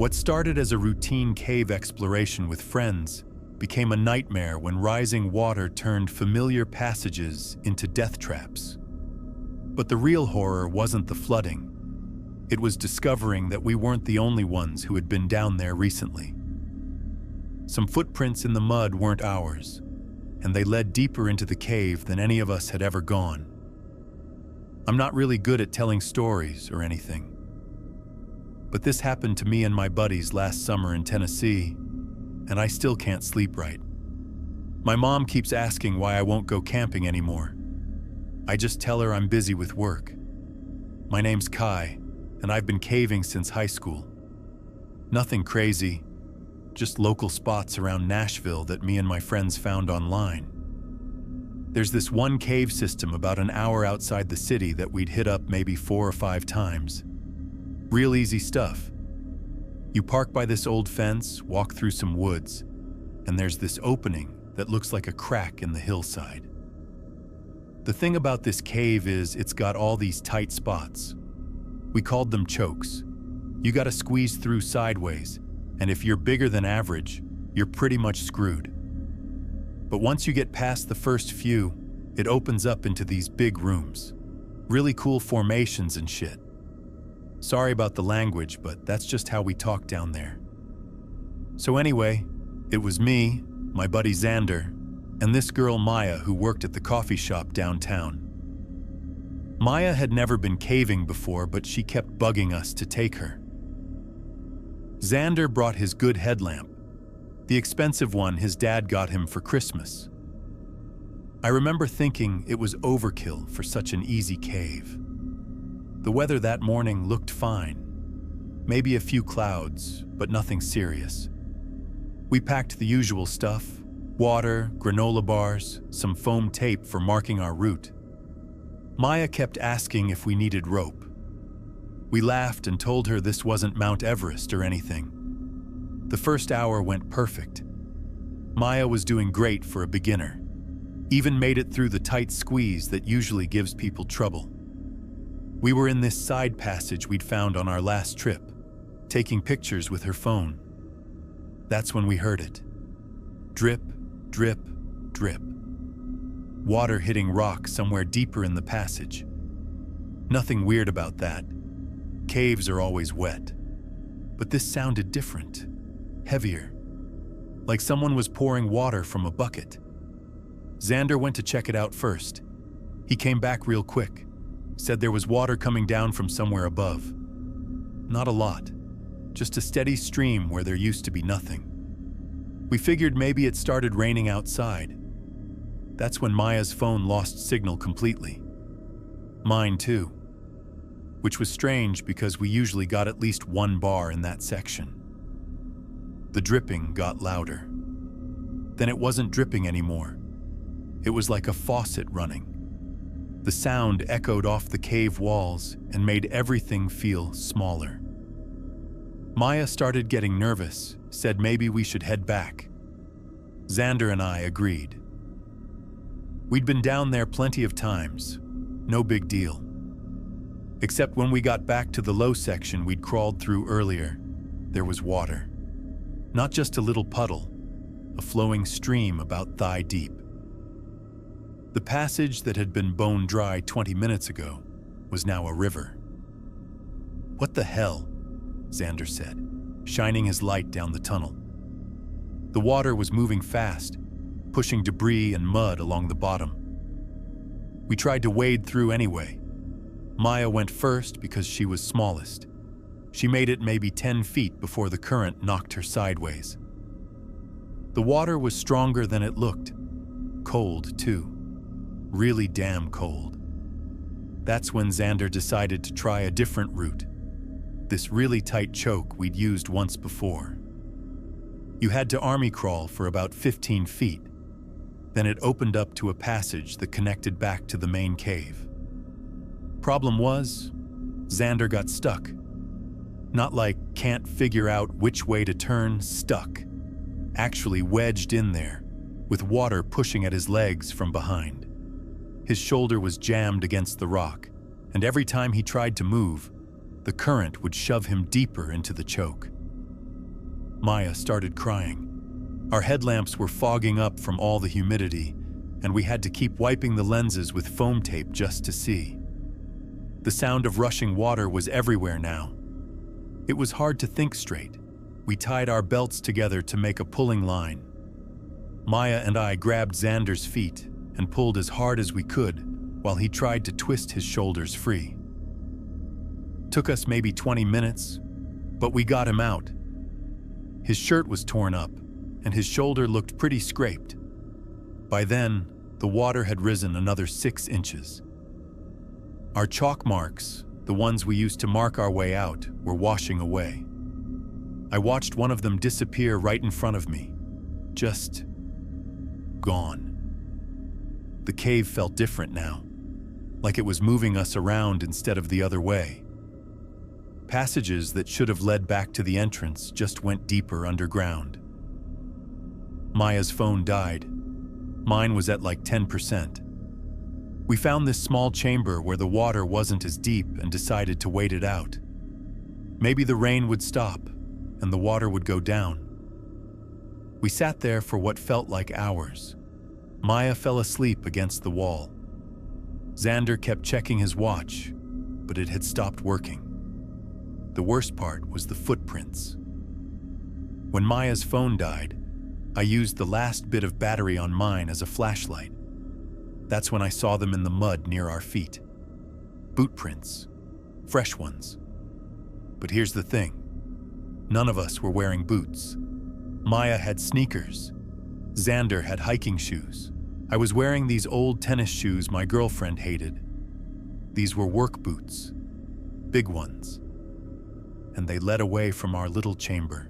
What started as a routine cave exploration with friends became a nightmare when rising water turned familiar passages into death traps. But the real horror wasn't the flooding. It was discovering that we weren't the only ones who had been down there recently. Some footprints in the mud weren't ours, and they led deeper into the cave than any of us had ever gone. I'm not really good at telling stories or anything, but this happened to me and my buddies last summer in Tennessee, and I still can't sleep right. My mom keeps asking why I won't go camping anymore. I just tell her I'm busy with work. My name's Kai, and I've been caving since high school. Nothing crazy, just local spots around Nashville that me and my friends found online. There's this one cave system about an hour outside the city that we'd hit up maybe 4 or 5 times. Real easy stuff. You park by this old fence, walk through some woods, and there's this opening that looks like a crack in the hillside. The thing about this cave is it's got all these tight spots. We called them chokes. You gotta squeeze through sideways, and if you're bigger than average, you're pretty much screwed. But once you get past the first few, it opens up into these big rooms. Really cool formations and shit. Sorry about the language, but that's just how we talk down there. So anyway, it was me, my buddy Xander, and this girl Maya who worked at the coffee shop downtown. Maya had never been caving before, but she kept bugging us to take her. Xander brought his good headlamp, the expensive one his dad got him for Christmas. I remember thinking it was overkill for such an easy cave. The weather that morning looked fine. Maybe a few clouds, but nothing serious. We packed the usual stuff: water, granola bars, some foam tape for marking our route. Maya kept asking if we needed rope. We laughed and told her this wasn't Mount Everest or anything. The first hour went perfect. Maya was doing great for a beginner. Even made it through the tight squeeze that usually gives people trouble. We were in this side passage we'd found on our last trip, taking pictures with her phone. That's when we heard it. Drip, drip, drip. Water hitting rock somewhere deeper in the passage. Nothing weird about that. Caves are always wet. But this sounded different, heavier, like someone was pouring water from a bucket. Xander went to check it out first. He came back real quick, said there was water coming down from somewhere above. Not a lot, just a steady stream where there used to be nothing. We figured maybe it started raining outside. That's when Maya's phone lost signal completely. Mine too. Which was strange because we usually got at least 1 bar in that section. The dripping got louder. Then it wasn't dripping anymore. It was like a faucet running. The sound echoed off the cave walls and made everything feel smaller. Maya started getting nervous, said maybe we should head back. Xander and I agreed. We'd been down there plenty of times, no big deal. Except when we got back to the low section we'd crawled through earlier, there was water. Not just a little puddle, a flowing stream about thigh deep. The passage that had been bone dry 20 minutes ago was now a river. "What the hell?" Xander said, shining his light down the tunnel. The water was moving fast, pushing debris and mud along the bottom. We tried to wade through anyway. Maya went first because she was smallest. She made it maybe 10 feet before the current knocked her sideways. The water was stronger than it looked. Cold, too. Really damn cold. That's when Xander decided to try a different route. This really tight choke we'd used once before. You had to army crawl for about 15 feet. Then it opened up to a passage that connected back to the main cave. Problem was, Xander got stuck. Not like can't figure out which way to turn, stuck. Actually wedged in there, with water pushing at his legs from behind. His shoulder was jammed against the rock, and every time he tried to move, the current would shove him deeper into the choke. Maya started crying. Our headlamps were fogging up from all the humidity, and we had to keep wiping the lenses with foam tape just to see. The sound of rushing water was everywhere now. It was hard to think straight. We tied our belts together to make a pulling line. Maya and I grabbed Xander's feet and pulled as hard as we could while he tried to twist his shoulders free. Took us maybe 20 minutes, but we got him out. His shirt was torn up, and his shoulder looked pretty scraped. By then, the water had risen another 6 inches. Our chalk marks, the ones we used to mark our way out, were washing away. I watched one of them disappear right in front of me. Just gone. The cave felt different now, like it was moving us around instead of the other way. Passages that should have led back to the entrance just went deeper underground. Maya's phone died. Mine was at like 10%. We found this small chamber where the water wasn't as deep and decided to wait it out. Maybe the rain would stop and the water would go down. We sat there for what felt like hours. Maya fell asleep against the wall. Xander kept checking his watch, but it had stopped working. The worst part was the footprints. When Maya's phone died, I used the last bit of battery on mine as a flashlight. That's when I saw them in the mud near our feet. Boot prints. Fresh ones. But here's the thing. None of us were wearing boots. Maya had sneakers. Xander had hiking shoes. I was wearing these old tennis shoes my girlfriend hated. These were work boots. Big ones. And they led away from our little chamber,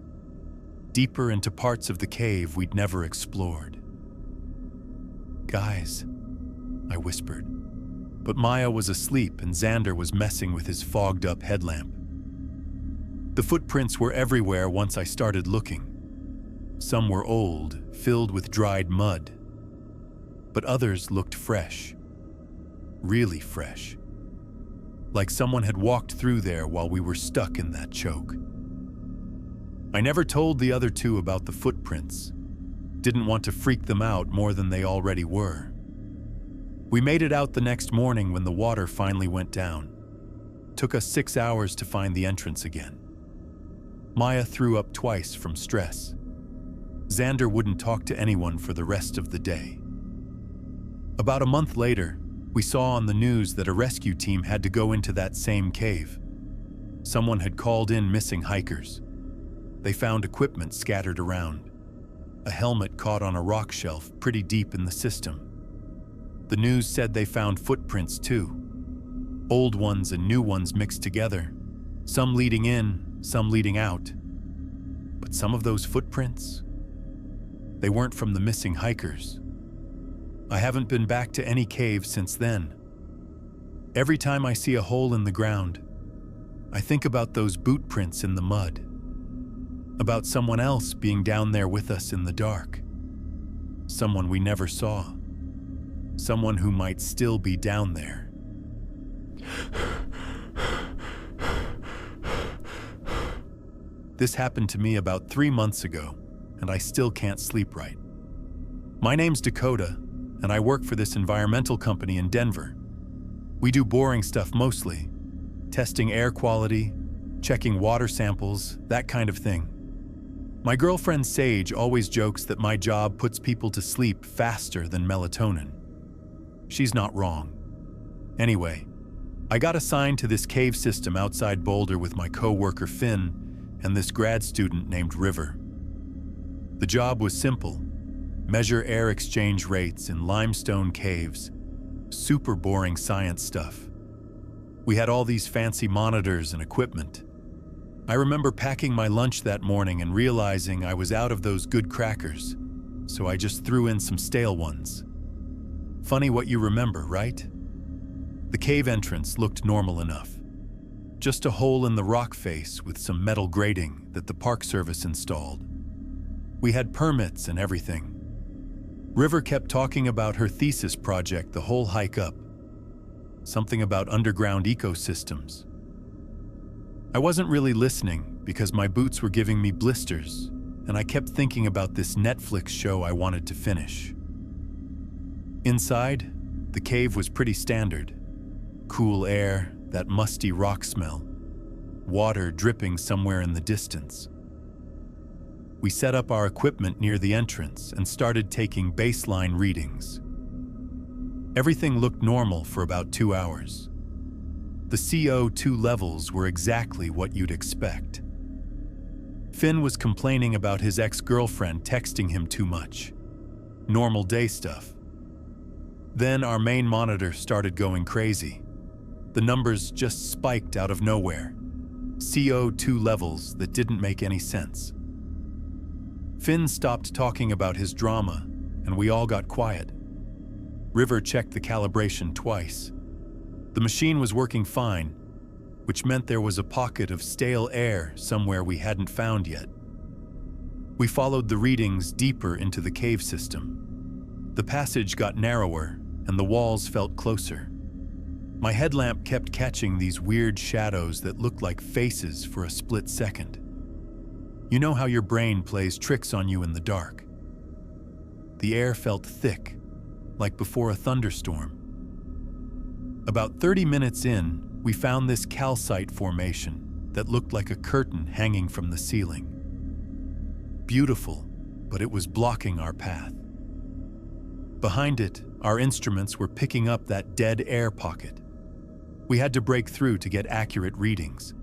deeper into parts of the cave we'd never explored. "Guys," I whispered. But Maya was asleep and Xander was messing with his fogged-up headlamp. The footprints were everywhere once I started looking. Some were old, filled with dried mud. But others looked fresh. Really fresh. Like someone had walked through there while we were stuck in that choke. I never told the other two about the footprints. Didn't want to freak them out more than they already were. We made it out the next morning when the water finally went down. Took us 6 hours to find the entrance again. Maya threw up twice from stress. Xander wouldn't talk to anyone for the rest of the day. About a month later, we saw on the news that a rescue team had to go into that same cave. Someone had called in missing hikers. They found equipment scattered around. A helmet caught on a rock shelf pretty deep in the system. The news said they found footprints too. Old ones and new ones mixed together. Some leading in, some leading out. But some of those footprints, they weren't from the missing hikers. I haven't been back to any cave since then. Every time I see a hole in the ground, I think about those boot prints in the mud. About someone else being down there with us in the dark. Someone we never saw. Someone who might still be down there. This happened to me about 3 months ago, and I still can't sleep right. My name's Dakota, and I work for this environmental company in Denver. We do boring stuff mostly. Testing air quality, checking water samples, that kind of thing. My girlfriend Sage always jokes that my job puts people to sleep faster than melatonin. She's not wrong. Anyway, I got assigned to this cave system outside Boulder with my co-worker Finn and this grad student named River. The job was simple. Measure air exchange rates in limestone caves. Super boring science stuff. We had all these fancy monitors and equipment. I remember packing my lunch that morning and realizing I was out of those good crackers, so I just threw in some stale ones. Funny what you remember, right? The cave entrance looked normal enough. Just a hole in the rock face with some metal grating that the Park Service installed. We had permits and everything. River kept talking about her thesis project the whole hike up. Something about underground ecosystems. I wasn't really listening because my boots were giving me blisters and I kept thinking about this Netflix show I wanted to finish. Inside, the cave was pretty standard. Cool air, that musty rock smell, water dripping somewhere in the distance. We set up our equipment near the entrance and started taking baseline readings. Everything looked normal for about 2 hours. The CO2 levels were exactly what you'd expect. Finn was complaining about his ex-girlfriend texting him too much. Normal day stuff. Then our main monitor started going crazy. The numbers just spiked out of nowhere. CO2 levels that didn't make any sense. Finn stopped talking about his drama, and we all got quiet. River checked the calibration twice. The machine was working fine, which meant there was a pocket of stale air somewhere we hadn't found yet. We followed the readings deeper into the cave system. The passage got narrower, and the walls felt closer. My headlamp kept catching these weird shadows that looked like faces for a split second. You know how your brain plays tricks on you in the dark? The air felt thick, like before a thunderstorm. About 30 minutes in, we found this calcite formation that looked like a curtain hanging from the ceiling. Beautiful, but it was blocking our path. Behind it, our instruments were picking up that dead air pocket. We had to break through to get accurate readings.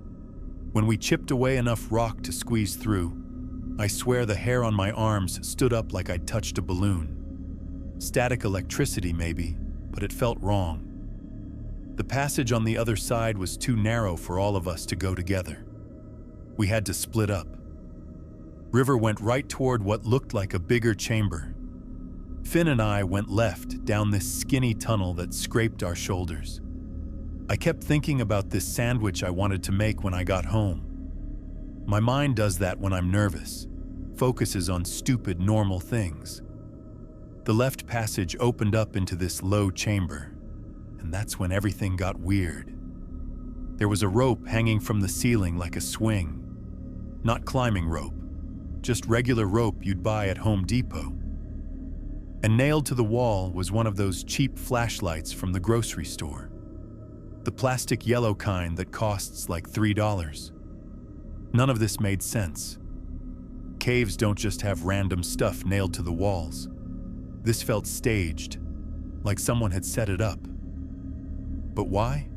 When we chipped away enough rock to squeeze through, I swear the hair on my arms stood up like I'd touched a balloon. Static electricity maybe, but it felt wrong. The passage on the other side was too narrow for all of us to go together. We had to split up. River went right toward what looked like a bigger chamber. Finn and I went left down this skinny tunnel that scraped our shoulders. I kept thinking about this sandwich I wanted to make when I got home. My mind does that when I'm nervous, focuses on stupid, normal things. The left passage opened up into this low chamber, and that's when everything got weird. There was a rope hanging from the ceiling like a swing. Not climbing rope, just regular rope you'd buy at Home Depot. And nailed to the wall was one of those cheap flashlights from the grocery store. The plastic yellow kind that costs like $3. None of this made sense. Caves don't just have random stuff nailed to the walls. This felt staged, like someone had set it up. But why?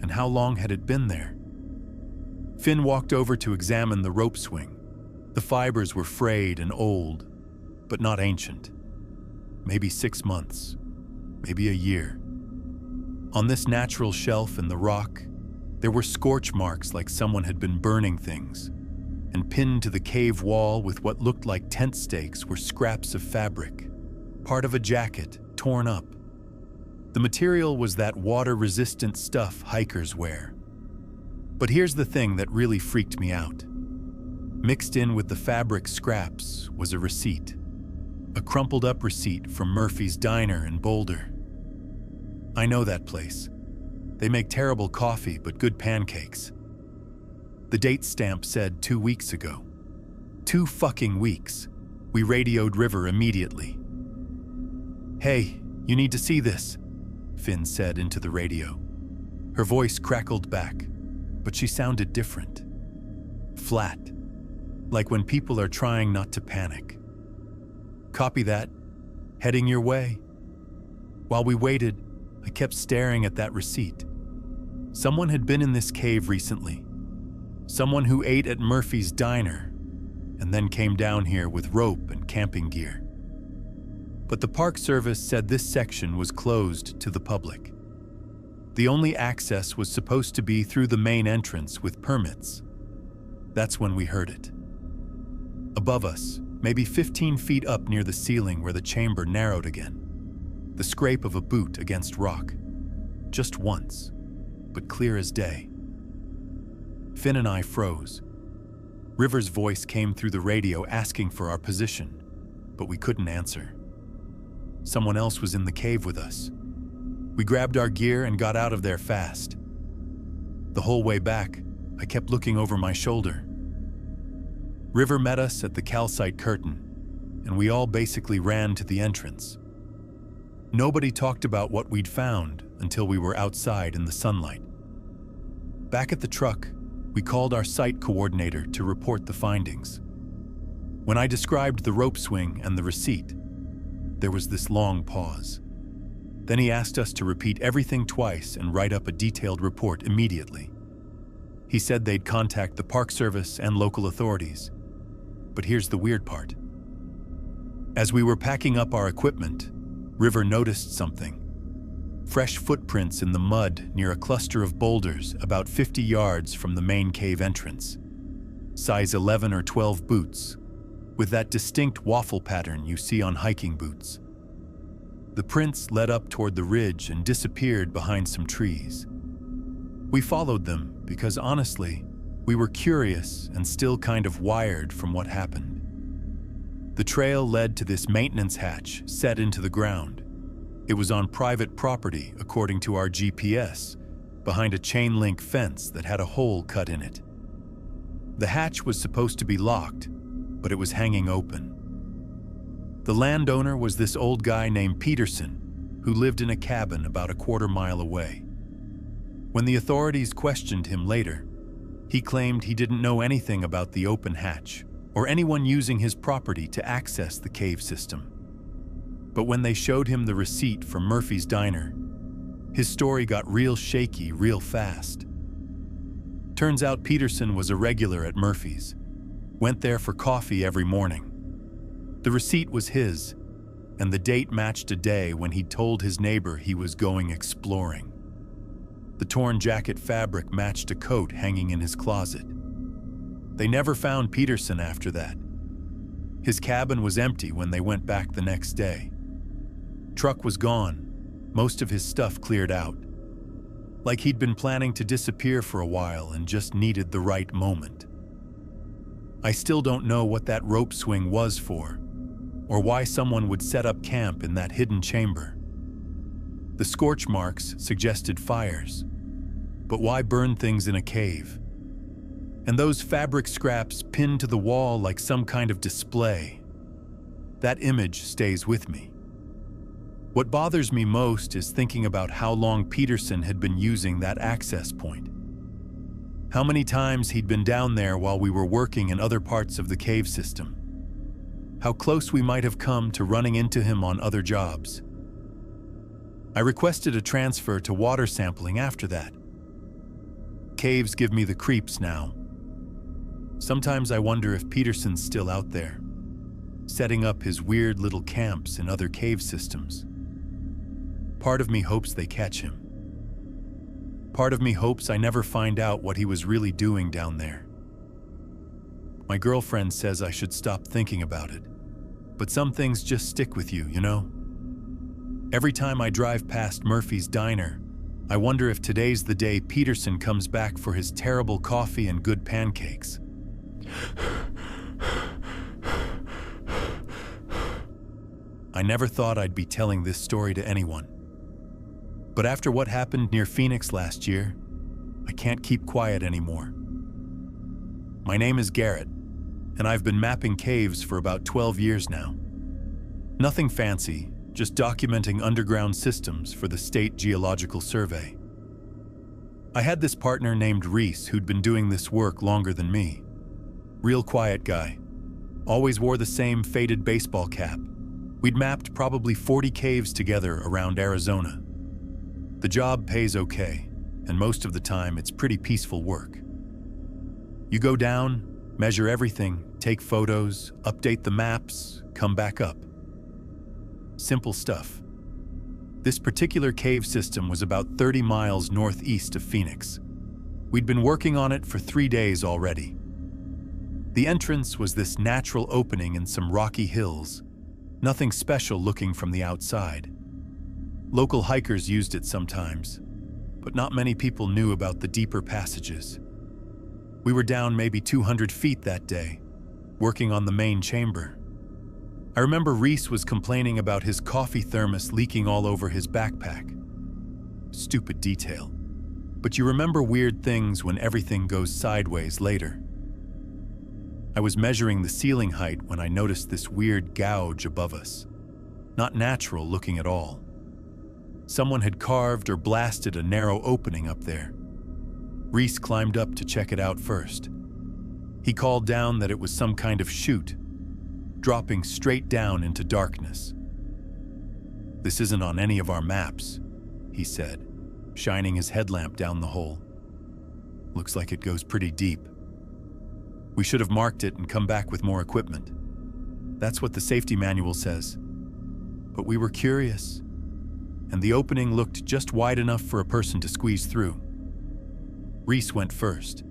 And how long had it been there? Finn walked over to examine the rope swing. The fibers were frayed and old, but not ancient. Maybe 6 months, maybe a year. On this natural shelf in the rock, there were scorch marks like someone had been burning things, and pinned to the cave wall with what looked like tent stakes were scraps of fabric, part of a jacket, torn up. The material was that water-resistant stuff hikers wear. But here's the thing that really freaked me out. Mixed in with the fabric scraps was a receipt. A crumpled-up receipt from Murphy's Diner in Boulder. I know that place. They make terrible coffee, but good pancakes. The date stamp said 2 weeks ago. 2 fucking weeks. We radioed River immediately. "Hey, you need to see this," Finn said into the radio. Her voice crackled back, but she sounded different. Flat, like when people are trying not to panic. "Copy that. Heading your way." While we waited, I kept staring at that receipt. Someone had been in this cave recently. Someone who ate at Murphy's Diner and then came down here with rope and camping gear. But the Park Service said this section was closed to the public. The only access was supposed to be through the main entrance with permits. That's when we heard it. Above us, maybe 15 feet up near the ceiling where the chamber narrowed again. The scrape of a boot against rock. Just once, but clear as day. Finn and I froze. River's voice came through the radio asking for our position, but we couldn't answer. Someone else was in the cave with us. We grabbed our gear and got out of there fast. The whole way back, I kept looking over my shoulder. River met us at the calcite curtain, and we all basically ran to the entrance. Nobody talked about what we'd found until we were outside in the sunlight. Back at the truck, we called our site coordinator to report the findings. When I described the rope swing and the receipt, there was this long pause. Then he asked us to repeat everything twice and write up a detailed report immediately. He said they'd contact the Park Service and local authorities. But here's the weird part. As we were packing up our equipment, River noticed something. Fresh footprints in the mud near a cluster of boulders about 50 yards from the main cave entrance. Size 11 or 12 boots, with that distinct waffle pattern you see on hiking boots. The prints led up toward the ridge and disappeared behind some trees. We followed them because honestly, we were curious and still kind of wired from what happened. The trail led to this maintenance hatch set into the ground. It was on private property, according to our GPS, behind a chain link fence that had a hole cut in it. The hatch was supposed to be locked, but it was hanging open. The landowner was this old guy named Peterson, who lived in a cabin about a quarter-mile away. When the authorities questioned him later, he claimed he didn't know anything about the open hatch or anyone using his property to access the cave system. But when they showed him the receipt from Murphy's Diner, his story got real shaky real fast. Turns out Peterson was a regular at Murphy's, went there for coffee every morning. The receipt was his, and the date matched a day when he'd told his neighbor he was going exploring. The torn jacket fabric matched a coat hanging in his closet. They never found Peterson after that. His cabin was empty when they went back the next day. Truck was gone, most of his stuff cleared out. Like he'd been planning to disappear for a while and just needed the right moment. I still don't know what that rope swing was for, or why someone would set up camp in that hidden chamber. The scorch marks suggested fires, but why burn things in a cave? And those fabric scraps pinned to the wall like some kind of display. That image stays with me. What bothers me most is thinking about how long Peterson had been using that access point. How many times he'd been down there while we were working in other parts of the cave system. How close we might have come to running into him on other jobs. I requested a transfer to water sampling after that. Caves give me the creeps now. Sometimes I wonder if Peterson's still out there, setting up his weird little camps in other cave systems. Part of me hopes they catch him. Part of me hopes I never find out what he was really doing down there. My girlfriend says I should stop thinking about it, but some things just stick with you, you know? Every time I drive past Murphy's Diner, I wonder if today's the day Peterson comes back for his terrible coffee and good pancakes. I never thought I'd be telling this story to anyone. But after what happened near Phoenix last year, I can't keep quiet anymore. My name is Garrett, and I've been mapping caves for about 12 years now. Nothing fancy, just documenting underground systems for the State Geological Survey. I had this partner named Reese who'd been doing this work longer than me. Real quiet guy. Always wore the same faded baseball cap. We'd mapped probably 40 caves together around Arizona. The job pays okay, and most of the time it's pretty peaceful work. You go down, measure everything, take photos, update the maps, come back up. Simple stuff. This particular cave system was about 30 miles northeast of Phoenix. We'd been working on it for 3 days already. The entrance was this natural opening in some rocky hills, nothing special looking from the outside. Local hikers used it sometimes, but not many people knew about the deeper passages. We were down maybe 200 feet that day, working on the main chamber. I remember Reese was complaining about his coffee thermos leaking all over his backpack. Stupid detail. But you remember weird things when everything goes sideways later. I was measuring the ceiling height when I noticed this weird gouge above us. Not natural looking at all. Someone had carved or blasted a narrow opening up there. Reese climbed up to check it out first. He called down that it was some kind of chute, dropping straight down into darkness. "This isn't on any of our maps," he said, shining his headlamp down the hole. "Looks like it goes pretty deep. We should have marked it and come back with more equipment. That's what the safety manual says. But we were curious, and the opening looked just wide enough for a person to squeeze through." Reese went first.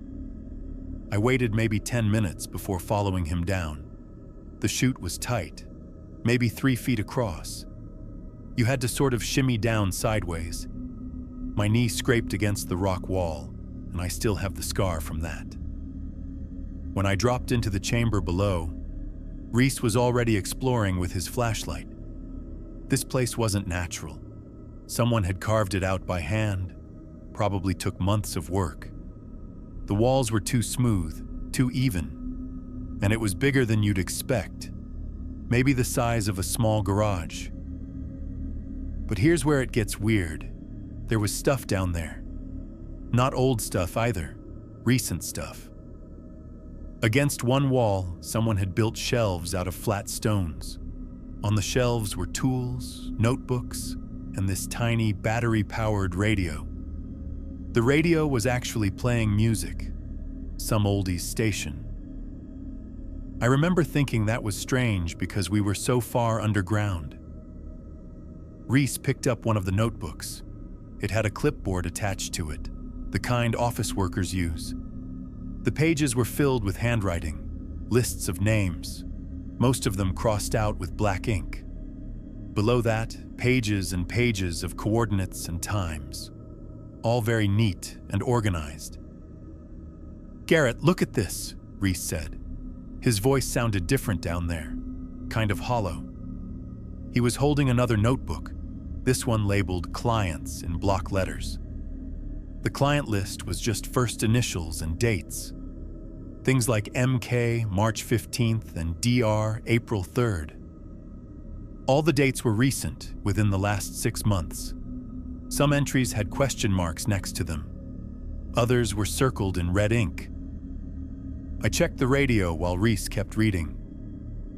I waited maybe 10 minutes before following him down. The chute was tight, maybe 3 feet across. You had to sort of shimmy down sideways. My knee scraped against the rock wall, and I still have the scar from that. When I dropped into the chamber below, Reese was already exploring with his flashlight. This place wasn't natural. Someone had carved it out by hand, probably took months of work. The walls were too smooth, too even, and it was bigger than you'd expect, maybe the size of a small garage. But here's where it gets weird. There was stuff down there. Not old stuff either, recent stuff. Against one wall, someone had built shelves out of flat stones. On the shelves were tools, notebooks, and this tiny battery-powered radio. The radio was actually playing music, some oldies station. I remember thinking that was strange because we were so far underground. Reese picked up one of the notebooks. It had a clipboard attached to it, the kind office workers use. The pages were filled with handwriting, lists of names, most of them crossed out with black ink. Below that, pages and pages of coordinates and times, all very neat and organized. "Garrett, look at this," Reese said. His voice sounded different down there, kind of hollow. He was holding another notebook, this one labeled Clients in block letters. The client list was just first initials and dates. Things like MK, March 15th, and DR, April 3rd. All the dates were recent, within the last 6 months. Some entries had question marks next to them. Others were circled in red ink. I checked the radio while Reese kept reading.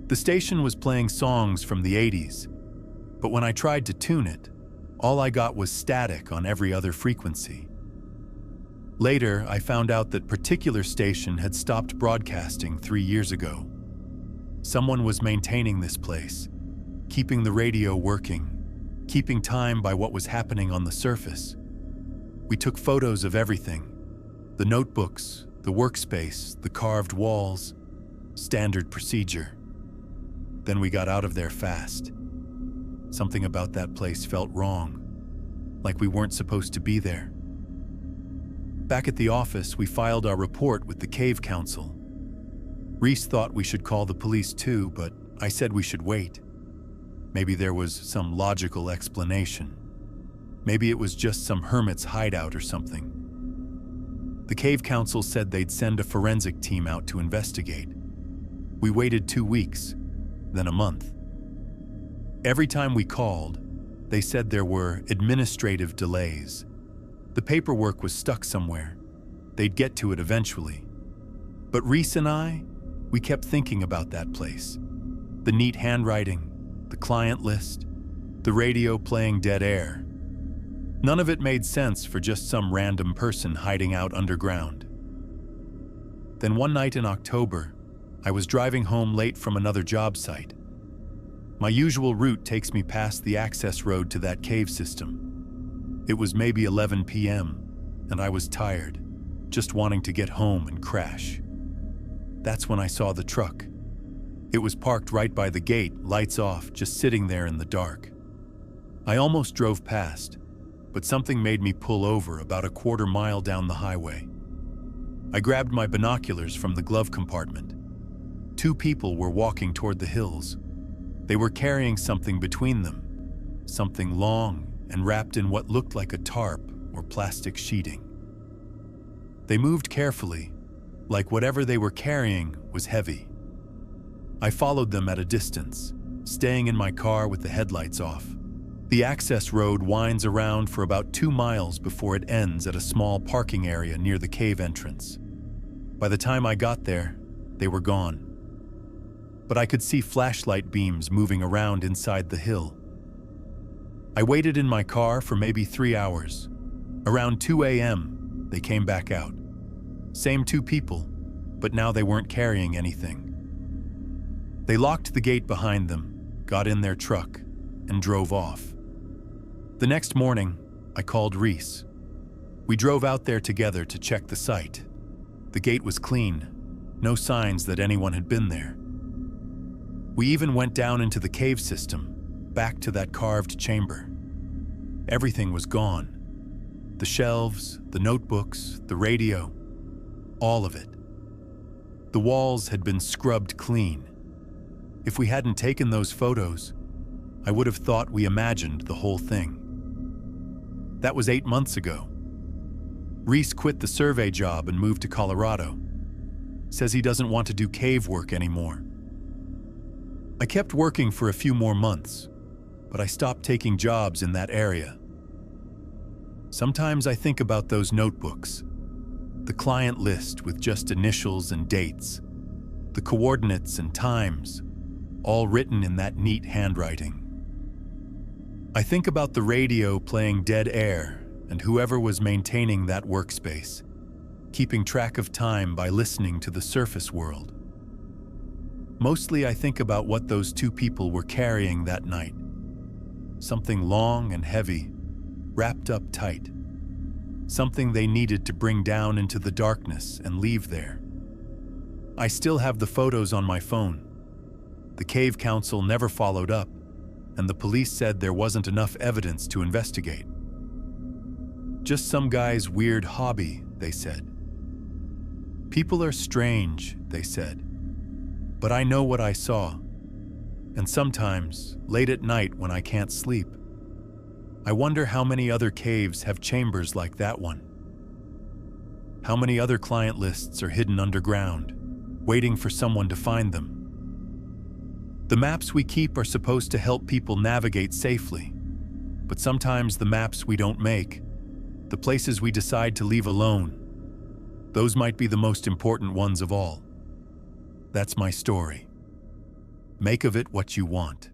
The station was playing songs from the 80s, but when I tried to tune it, all I got was static on every other frequency. Later, I found out that particular station had stopped broadcasting 3 years ago. Someone was maintaining this place, keeping the radio working, keeping time by what was happening on the surface. We took photos of everything: the notebooks, the workspace, the carved walls, standard procedure. Then we got out of there fast. Something about that place felt wrong, like we weren't supposed to be there. Back at the office, we filed our report with the Cave Council. Reese thought we should call the police too, but I said we should wait. Maybe there was some logical explanation. Maybe it was just some hermit's hideout or something. The Cave Council said they'd send a forensic team out to investigate. We waited 2 weeks, then a month. Every time we called, they said there were administrative delays. The paperwork was stuck somewhere. They'd get to it eventually. But Reese and I, we kept thinking about that place. The neat handwriting, the client list, the radio playing dead air. None of it made sense for just some random person hiding out underground. Then one night in October, I was driving home late from another job site. My usual route takes me past the access road to that cave system. It was maybe 11 p.m., and I was tired, just wanting to get home and crash. That's when I saw the truck. It was parked right by the gate, lights off, just sitting there in the dark. I almost drove past, but something made me pull over about a quarter mile down the highway. I grabbed my binoculars from the glove compartment. 2 people were walking toward the hills. They were carrying something between them, something long and wrapped in what looked like a tarp or plastic sheeting. They moved carefully, like whatever they were carrying was heavy. I followed them at a distance, staying in my car with the headlights off. The access road winds around for about 2 miles before it ends at a small parking area near the cave entrance. By the time I got there, they were gone. But I could see flashlight beams moving around inside the hill. I waited in my car for maybe 3 hours. Around 2 a.m., they came back out. Same 2 people, but now they weren't carrying anything. They locked the gate behind them, got in their truck, and drove off. The next morning, I called Reese. We drove out there together to check the site. The gate was clean, no signs that anyone had been there. We even went down into the cave system, back to that carved chamber. Everything was gone. The shelves, the notebooks, the radio, all of it. The walls had been scrubbed clean. If we hadn't taken those photos, I would have thought we imagined the whole thing. That was 8 months ago. Reese quit the survey job and moved to Colorado. Says he doesn't want to do cave work anymore. I kept working for a few more months, but I stopped taking jobs in that area. Sometimes I think about those notebooks, the client list with just initials and dates, the coordinates and times, all written in that neat handwriting. I think about the radio playing dead air and whoever was maintaining that workspace, keeping track of time by listening to the surface world. Mostly I think about what those 2 people were carrying that night. Something long and heavy, wrapped up tight. Something they needed to bring down into the darkness and leave there. I still have the photos on my phone. The Cave Council never followed up, and the police said there wasn't enough evidence to investigate. Just some guy's weird hobby, they said. People are strange, they said. But I know what I saw. And sometimes, late at night when I can't sleep, I wonder how many other caves have chambers like that one. How many other client lists are hidden underground, waiting for someone to find them. The maps we keep are supposed to help people navigate safely, but sometimes the maps we don't make, the places we decide to leave alone, those might be the most important ones of all. That's my story. Make of it what you want.